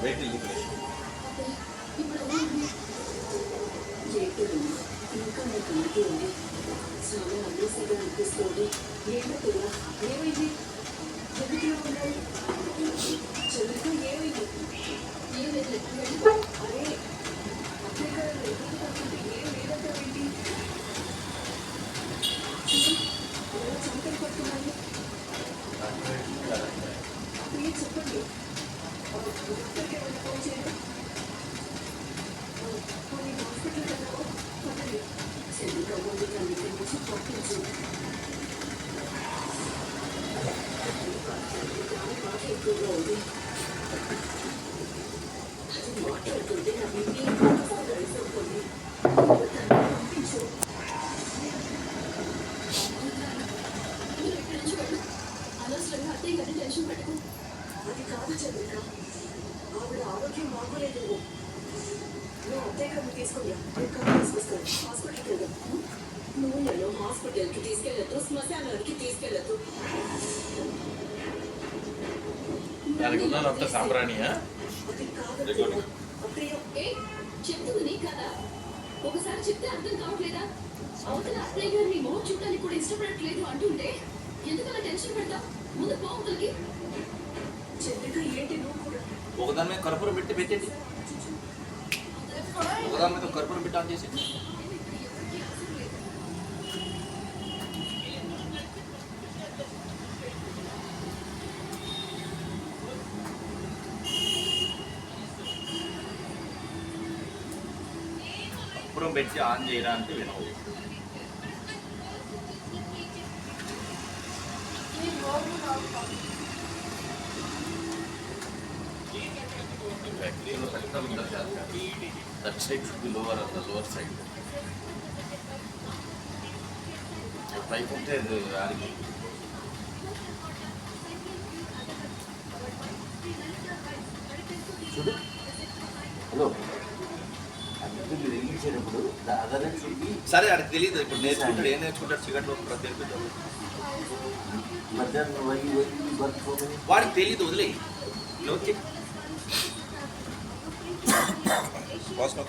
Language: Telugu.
వెయిట్ ఇంకా నాకు ఇంటి ఉంది చాలా అన్నేసిగా అనిపిస్తుంది. ఏంటో ఏమైంది? చదువులో ఉన్నారు చదువుతో ఏమైంది? ఏమైంది? అరే అప్పుడే కదా ఎదురు పడుతుంది. ఏం లేదంటే ఏంటి? ఎలా చంపలు పడుతున్నాను? ప్లీజ్ చెప్పండి. డాక్టర్కి ఏమైనా ఫోన్ చేయండి. కొన్ని హాస్పిటల్ కదా పదండి. చదువుగా ముందు దాన్ని నుంచి పంపించు. బాగా ఎక్కువగా ఉంది. అది మాట్లాడుతుంటే నా బీపీ రైస్ అవుతుంది. దాన్ని పంపించు. ఎక్కడి నుంచి వెళ్ళు. అనవసరంగా అత్తయ్య గారిని టెన్షన్ పెట్టకు. అది కాదు చంద్రిక, ఆవిడ ఆరోగ్యం బాగోలేదు. నువ్వు అత్తయ్య గారిని తీసుకున్నా తీసుకొస్తాను. హాస్పిటల్కి వెళ్దాం. నువ్వు నన్ను హాస్పిటల్కి తీసుకెళ్ళద్దు, శ్మశానానికి తీసుకెళ్ళద్దు. దానికి ఉన్నదంతా సాంబ్రాణియా? అది కాదు అత్తయ్య. చెప్తుంది కదా, ఒకసారి చెప్తే అర్థం కావట్లేదా? అవతల అత్తయ్య గారు నీ మొహం చూడటానికి కూడా ఇష్టపడట్లేదు అంటుంటే ఎందుకలా టెన్షన్ పెడతావు? ముందు బాగుంటుంది. చంద్రిక ఏంటి నువ్వు కూడా? ఒకదాని మీద కర్పూరం పెట్టేది, ఒకదాని మీద కర్పూరం పెట్టి ఆన్ చేసి కర్పూరం పెట్టి ఆన్ చేయరా అంటే వినవు. Factory petrol अंदर जाता है. That side should be lower on the lower side. Pipe ఉంటే ఆడికి. చూడు. హలో. అందుకే మీరు రిలీజ్ అదర్ షుడ్ బి. సరే ఆడికి తెలియదు. ఇప్పుడు నేర్చుకుంటాడు. ఏం నేర్చుకుంటాడు? సిగరెట్ లో తెలియదు. మధ్యాహ్నం వాడికి తెలియదు. వదిలే. ఓకే. Posso